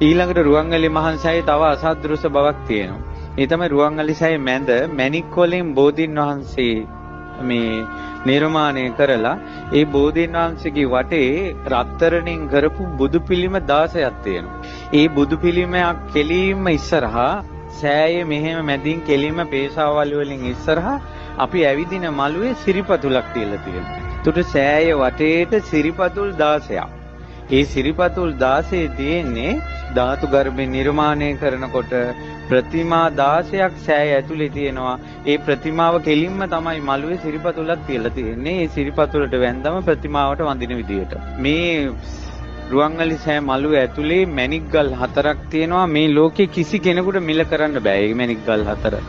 ඊළඟට රුවන්වැලි මහන්සෑයේ තව අසද්දෘස බවක් තියෙනවා. ඒ තමයි රුවන්වැලි සෑයේ මැද මැණික් වලින් බෝධීන් වහන්සේ මේ නිර්මාණය කරලා ඒ බෝධීන් වහන්සේගේ වටේ රත්තරණින් කරපු බුදු පිළිම 16ක් තියෙනවා. ඒ බුදු පිළිමයක් කෙලින්ම ඉස්සරහා සෑයේ මෙහෙම මැදින් කෙලින්ම පේශාවල් වලින් ඉස්සරහා අපි ඇවිදින මළුවේ සිරිපතුලක් තියලා තියෙනවා. ඒකට සෑයේ වටේට සිරිපතුල් 16ක්. ඒ සිරිපතුල් 16 තියෙන්නේ ධාතු ගර්භේ නිර්මාණය කරනකොට ප්‍රතිමා 16ක් සෑය ඇතුලේ තියෙනවා. ඒ ප්‍රතිමාව කෙලින්ම තමයි මළුවේ සිරිපතුලක් තියලා තියෙන්නේ. ඒ සිරිපතුලට වැන්දම ප්‍රතිමාවට වඳින විදියට. මේ රුවන්වැලි සෑ මළුව ඇතුලේ මැණික් ගල් 4ක් තියෙනවා. මේ ලෝකේ කිසි කෙනෙකුට මිල කරන්න බෑ මේ මැණික් ගල් 4.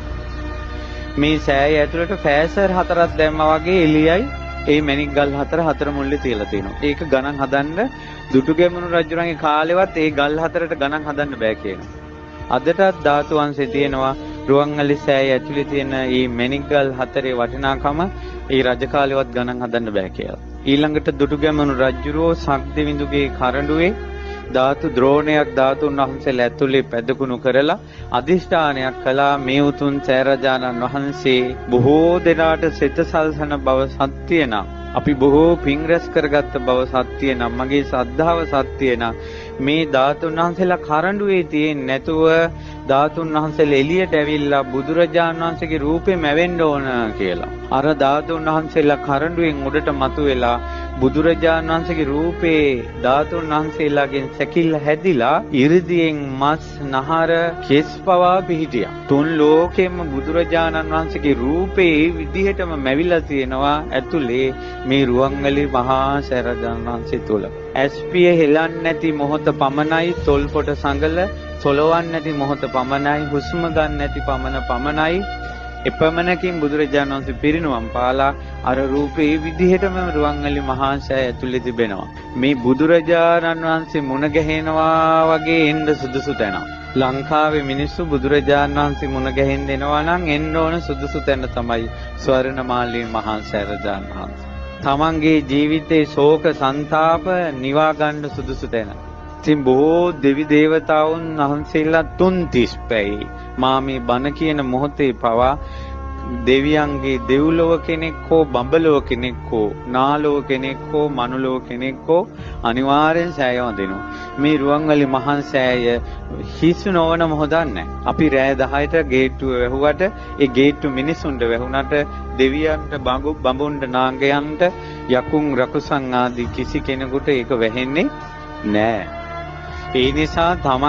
මේ සෑය ඇතුලට ෆෑසර් 4ක් දැම්මා වගේ එළියයි ඒ මැණික් ගල් 4 මුල්ලේ තියලා තියෙනවා. ඒක ගණන් හදන්න දුටුගැමුණු රජුරන්ගේ කාලෙවත් ඒ ගල් 4ට ගණන් හදන්න බෑ කියනවා. අදටත් ධාතු වංශේ තියෙනවා රුවන්වැලි සෑය ඇතුලේ තියෙන මේ මැණික් ගල් 4 වටිනාකම ඒ රජ කාලෙවත් ගණන් හදන්න බෑ කියලා. ඊළඟට දුටුගැමුණු රජුරෝ සක්දෙවිඳුගේ කරඬුවේ ධාතු ද්‍රෝණයක් ධාතුන් වහන්සේලා ඇතුලේ පැදකුණු කරලා අදිෂ්ඨානයක් කළා මේ උතුම් සෑරජානන් වහන්සේ බොහෝ දෙනාට සිත සල්සන බව සත්‍ය නම් අපි බොහෝ පින් රැස් කරගත්ත බව සත්‍ය නම් මගේ ශ්‍රද්ධාව සත්‍ය නම් මේ ධාතුන් වහන්සේලා කරඬුවේ තියෙන්නේ නැතුව ධාතුන් වහන්සේලා එළියට ඇවිල්ලා බුදුරජාණන් වහන්සේගේ රූපේ මැවෙන්න ඕන කියලා. අර ධාතුන් වහන්සේලා කරඬුවෙන් උඩට මතුවෙලා බුදුරජාණන් වහන්සේගේ රූපේ ධාතුන් වහන්සේලාගෙන් සැකිල්ල හැදිලා 이르දියෙන් මස් නහර කෙස් පවා පිහිටියා. තුන් ලෝකෙම බුදුරජාණන් වහන්සේගේ රූපේ විදිහටම මැවිලා තියෙනවා ඇතුලේ මේ රුවන්වැලි මහා සෑරජාණන් වහන්සේ තුල. ඇස්පිය හෙලන්නේ නැති මොහොත පමණයි තොල් කොට සංගල සොලවන්නේ නැති මොහොත පමණයි හුස්ම ගන්න නැති පමණයි එපමණකින් බුදුරජාණන් වහන්සේ පිරිනුවම් පාලා අර රූපේ ඒ විදිහටම රුවන්වැලි මහා සෑය ඇතුලේ තිබෙනවා. මේ බුදුරජාණන් වහන්සේ මුණ ගැහෙනවා වගේ එන්න සුදුසු තැන. ලංකාවේ මිනිස්සු බුදුරජාණන් වහන්සේ මුණ ගැහෙන්න එනවා නම් එන්න ඕන සුදුසු තැන තමයි ස්වර්ණමාලී මහා සෑරජාණන් වහන්සේ. තමන්ගේ ජීවිතේ ශෝක සංතාප නිවා ගන්න සුදුසු තැන. ඉතින් බොහෝ දෙවි දේවතාවුන් වහන්සේලා 330 පැයි මා මේ බණ කියන මොහොතේ පවා දෙවියන්ගේ දෙව්ලොව කෙනෙක් හෝ බඹලොව කෙනෙක් හෝ නාලොව කෙනෙක් හෝ මනුලොව කෙනෙක් හෝ අනිවාර්යෙන් සෑය වදිනවා. මේ රුවන්වැලි මහා සෑය හිස් නොවන මොහොතක් නැහැ. අපි රෑ 10ට ගේට්ටුව වැහුවට ඒ ගේට්ටු මිනිසුන්ට වැහුණට දෙවියන්ට බඹුන්ට නාගයන්ට යකුන් රකුසන් ආදී කිසි කෙනෙකුට ඒක වැහෙන්නේ නැහැ. ඒ නිසා